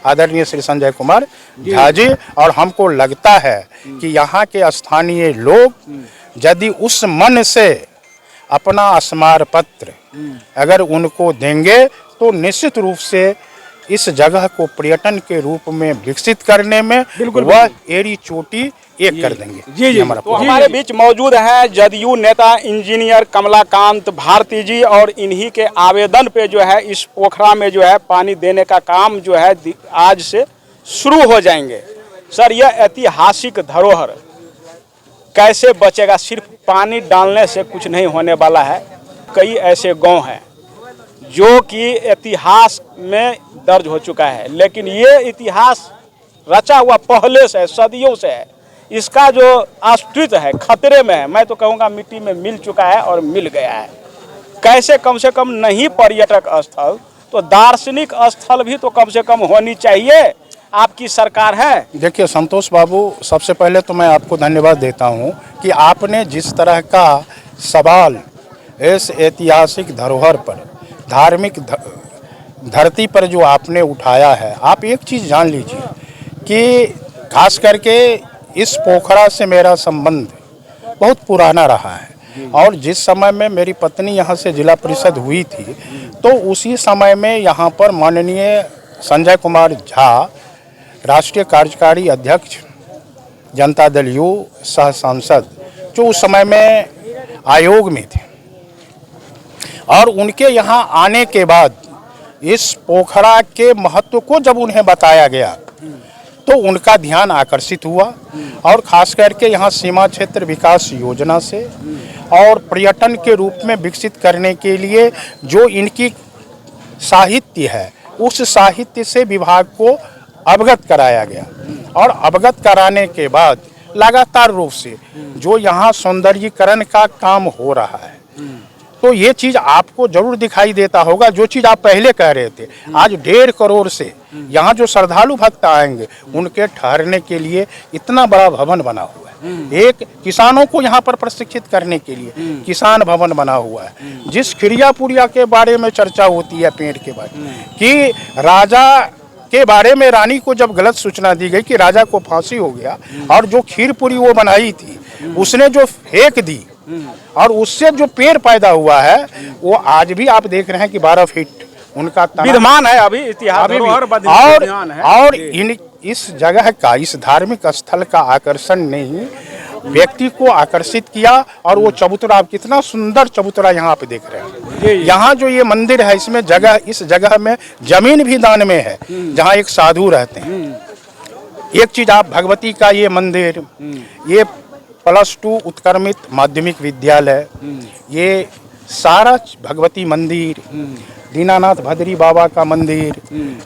आदरणीय श्री संजय कुमार झा जी। और हमको लगता है कि यहाँ के स्थानीय लोग यदि उस मन से अपना स्मार पत्र अगर उनको देंगे तो निश्चित रूप से इस जगह को पर्यटन के रूप में विकसित करने में वह एड़ी चोटी एक कर देंगे। जी जी। तो हमारे बीच मौजूद हैं जदयू नेता इंजीनियर कमलाकांत भारती जी, और इन्हीं के आवेदन पे जो है इस पोखरा में जो है पानी देने का काम जो है आज से शुरू हो जाएंगे। सर, यह ऐतिहासिक धरोहर कैसे बचेगा? सिर्फ पानी डालने से कुछ नहीं होने वाला है। कई ऐसे गांव हैं जो कि इतिहास में दर्ज हो चुका है, लेकिन ये इतिहास रचा हुआ पहले से है, सदियों से है। इसका जो अस्तित्व है खतरे में है, मैं तो कहूँगा मिट्टी में मिल चुका है और मिल गया है। कैसे कम से कम नहीं पर्यटक स्थल तो दार्शनिक स्थल भी तो कम से कम होनी चाहिए। आपकी सरकार है। देखिए संतोष बाबू, सबसे पहले तो मैं आपको धन्यवाद देता हूँ कि आपने जिस तरह का सवाल इस ऐतिहासिक धरोहर पर, धार्मिक धरती पर जो आपने उठाया है। आप एक चीज़ जान लीजिए कि खास करके इस पोखरा से मेरा संबंध बहुत पुराना रहा है, और जिस समय में मेरी पत्नी यहाँ से जिला परिषद हुई थी तो उसी समय में यहाँ पर माननीय संजय कुमार झा राष्ट्रीय कार्यकारी अध्यक्ष जनता दल यू सह सांसद जो उस समय में आयोग में थे, और उनके यहाँ आने के बाद इस पोखरा के महत्व को जब उन्हें बताया गया तो उनका ध्यान आकर्षित हुआ, और खास करके यहाँ सीमा क्षेत्र विकास योजना से और पर्यटन के रूप में विकसित करने के लिए जो इनकी साहित्य है उस साहित्य से विभाग को अवगत कराया गया, और अवगत कराने के बाद लगातार रूप से जो यहाँ सौंदर्यीकरण का काम हो रहा है तो ये चीज़ आपको जरूर दिखाई देता होगा। जो चीज़ आप पहले कह रहे थे, आज 1.5 करोड़ से यहाँ जो श्रद्धालु भक्त आएंगे उनके ठहरने के लिए इतना बड़ा भवन बना हुआ है। एक किसानों को यहाँ पर प्रशिक्षित करने के लिए किसान भवन बना हुआ है। जिस खिरिया पुरिया के बारे में चर्चा होती है, पेड़ के बारे में, कि राजा के बारे में रानी को जब गलत सूचना दी गई कि राजा को फांसी हो गया, और जो खीर पूरी वो बनाई थी उसने जो फेंक दी और उससे जो पेड़ पैदा हुआ है वो आज भी आप देख रहे हैं कि 12 फीट उनका विद्यमान है, अभी इतिहास और इस जगह का, इस धार्मिक स्थल का आकर्षण ने ही व्यक्ति को आकर्षित किया। और वो चबूतरा, आप कितना सुंदर चबूतरा यहाँ पे देख रहे हैं। यहाँ जो ये मंदिर है इसमें जगह, इस जगह में जमीन भी दान में है जहाँ एक साधु रहते हैं। एक चीज आप, भगवती का ये मंदिर, ये +2 उत्क्रमित माध्यमिक विद्यालय, ये सारा भगवती मंदिर, दीनानाथ भद्री बाबा का मंदिर,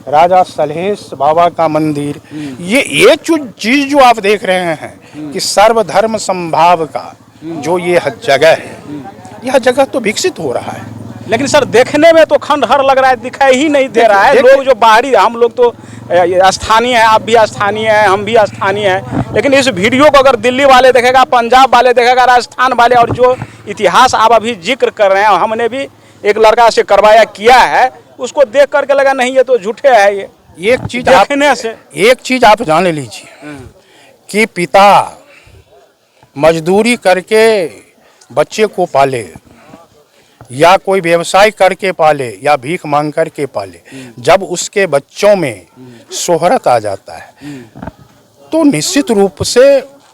राजा सलहेश बाबा का मंदिर, ये चीज जो आप देख रहे हैं कि सर्वधर्म संभाव का जो ये जगह है, यह जगह तो विकसित हो रहा है। लेकिन सर देखने में तो खंडहर लग रहा है, दिखाई ही नहीं दे रहा है। लोग जो बाहरी, हम लोग तो स्थानीय हैं, आप भी स्थानीय हैं, हम भी स्थानीय हैं, लेकिन इस वीडियो को अगर दिल्ली वाले देखेगा, पंजाब वाले देखेगा, राजस्थान वाले, और जो इतिहास आप अभी जिक्र कर रहे हैं, हमने भी एक लड़का से करवाया किया है, उसको देख करके लगा नहीं ये तो झूठे है। ये एक चीज देखने से, एक चीज आप जान लीजिए कि पिता मजदूरी करके बच्चे को पाले या कोई व्यवसाय करके पाले या भीख मांग करके पाले, जब उसके बच्चों में शोहरत आ जाता है तो निश्चित रूप से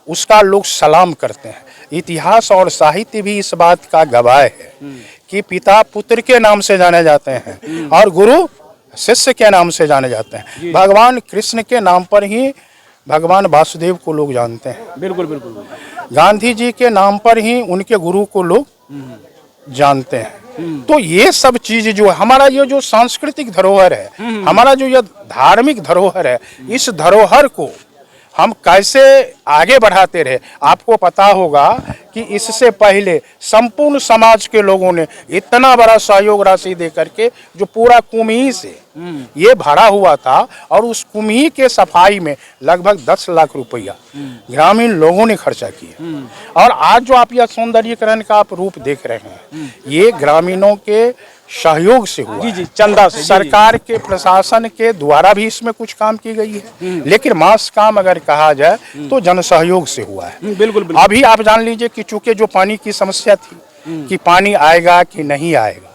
उसका लोग सलाम करते हैं। इतिहास और साहित्य भी इस बात का गवाह है कि पिता पुत्र के नाम से जाने जाते हैं और गुरु शिष्य के नाम से जाने जाते हैं। भगवान कृष्ण के नाम पर ही भगवान वासुदेव को लोग जानते हैं। बिल्कुल बिल्कुल। गांधी जी के नाम पर ही उनके गुरु को लोग जानते हैं। तो ये सब चीज जो है, हमारा ये जो सांस्कृतिक धरोहर है, हमारा जो ये धार्मिक धरोहर है, इस धरोहर को हम कैसे आगे बढ़ाते रहे। आपको पता होगा कि इससे पहले संपूर्ण समाज के लोगों ने इतना बड़ा सहयोग राशि दे करके जो पूरा कुम्ही से ये भरा हुआ था, और उस कुम्ही के सफाई में लगभग 10 लाख रुपया ग्रामीण लोगों ने खर्चा किया। और आज जो आप यह सौंदर्यीकरण का आप रूप देख रहे हैं, ये ग्रामीणों के सहयोग से हुआ जी है। जी, चंदा से, जी, जी। सरकार के प्रशासन के द्वारा भी इसमें कुछ काम की गई है, लेकिन मास काम अगर कहा जाए तो जन सहयोग से हुआ है। बिल्कुल बिल्कुल। अभी आप जान लीजिए कि चूंकि जो पानी की समस्या थी कि पानी आएगा कि नहीं आएगा,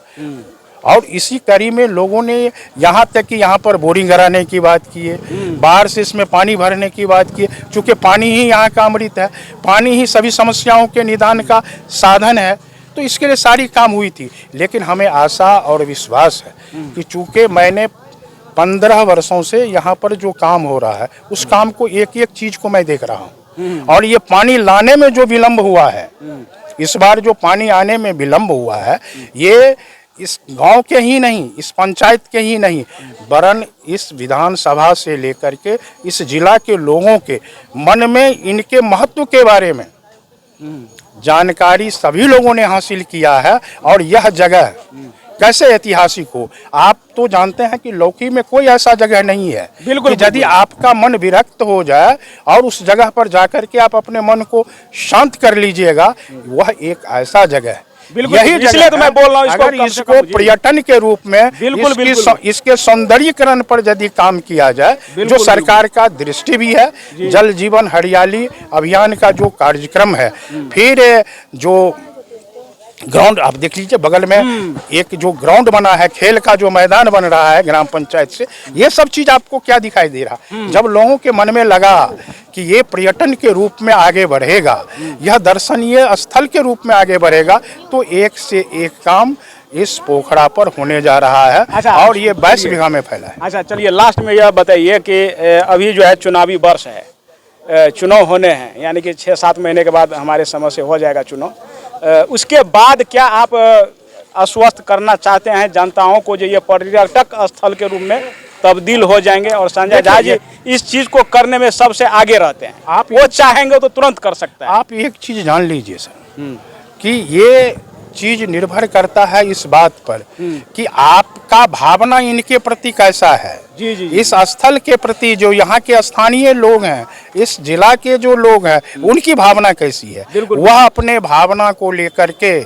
और इसी कड़ी में लोगों ने यहाँ तक कि यहाँ पर बोरिंग कराने की बात की है, बाहर से इसमें पानी भरने की बात की है, चूँकि पानी ही यहाँ का अमृत है, पानी ही सभी समस्याओं के निदान का साधन है, तो इसके लिए सारी काम हुई थी। लेकिन हमें आशा और विश्वास है कि चूँकि मैंने 15 वर्षों से यहाँ पर जो काम हो रहा है उस काम को एक एक चीज़ को मैं देख रहा हूँ, और ये पानी लाने में जो विलम्ब हुआ है, इस बार जो पानी आने में विलम्ब हुआ है, ये इस गांव के ही नहीं, इस पंचायत के ही नहीं, वरन इस विधानसभा से लेकर के इस जिला के लोगों के मन में इनके महत्व के बारे में जानकारी सभी लोगों ने हासिल किया है। और यह जगह कैसे ऐतिहासिक हो, आप तो जानते हैं कि लौकी में कोई ऐसा जगह नहीं है बिल्कुल कि यदि आपका मन विरक्त हो जाए और उस जगह पर जाकर के आप अपने मन को शांत कर लीजिएगा, वह एक ऐसा जगह है। बिल्कुल, यही इसलिए तो मैं बोल रहा हूँ इसको अगर कम से इसको कम, जी। पर्यटन के रूप में बिल्कुल, इसकी बिल्कुल। इसके सौंदर्यीकरण पर यदि काम किया जाए, बिल्कुल, जो सरकार का दृष्टि भी है, जल जीवन हरियाली अभियान का जो कार्यक्रम है, फिर जो ग्राउंड आप देख लीजिए बगल में एक जो ग्राउंड बना है, खेल का जो मैदान बन रहा है ग्राम पंचायत से, ये सब चीज आपको क्या दिखाई दे रहा? जब लोगों के मन में लगा कि ये पर्यटन के रूप में आगे बढ़ेगा, यह दर्शनीय स्थल के रूप में आगे बढ़ेगा, तो एक से एक काम इस पोखरा पर होने जा रहा है। अच्छा, और ये 22 बीघा में फैला है। अच्छा चलिए, लास्ट में यह बताइए कि अभी जो है चुनावी वर्ष है, चुनाव होने हैं, यानी कि 6-7 महीने के बाद हमारे समझ से हो जाएगा चुनाव। उसके बाद क्या आप आश्वस्त करना चाहते हैं जनताओं को जो ये पर्यटक स्थल के रूप में तब्दील हो जाएंगे? और संजय झा जी इस चीज को करने में सबसे आगे रहते हैं, आप वो चाहेंगे तो तुरंत कर सकते हैं। आप एक चीज जान लीजिए सर, कि ये चीज निर्भर करता है इस बात पर कि आपका भावना इनके प्रति कैसा है। जी जी, इस स्थल के प्रति जो यहाँ के स्थानीय लोग हैं, इस जिला के जो लोग हैं, उनकी भावना कैसी है, वह अपने भावना को लेकर के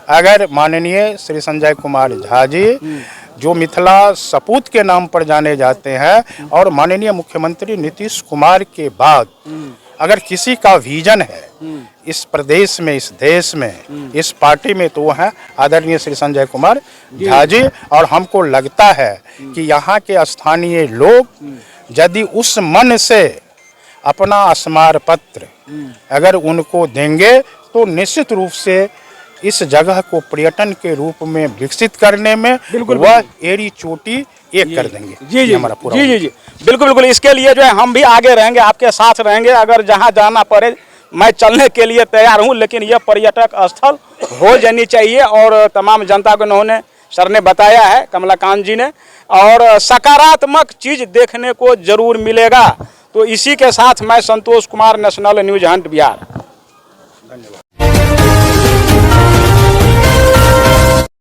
अगर माननीय श्री संजय कुमार झा जी जो मिथिला सपूत के नाम पर जाने जाते हैं, और माननीय मुख्यमंत्री नीतीश कुमार के बाद अगर किसी का विजन है इस प्रदेश में, इस देश में, इस पार्टी में, तो वो है आदरणीय श्री संजय कुमार झा जी। और हमको लगता है कि यहाँ के स्थानीय लोग यदि उस मन से अपना स्मार पत्र अगर उनको देंगे, तो निश्चित रूप से इस जगह को पर्यटन के रूप में विकसित करने में वह एड़ी चोटी एक कर देंगे। जी जी, हमारा पूरा जी, बिल्कुल बिल्कुल। इसके लिए जो है हम भी आगे रहेंगे, आपके साथ रहेंगे, अगर जहां जाना पड़े मैं चलने के लिए तैयार हूं, लेकिन यह पर्यटक स्थल हो जानी चाहिए। और तमाम जनता को उन्होंने सर ने बताया है, कमलाकांत जी ने, और सकारात्मक चीज देखने को जरूर मिलेगा। तो इसी के साथ मैं Santosh Kumar, national news hunt Bihar. धन्यवाद।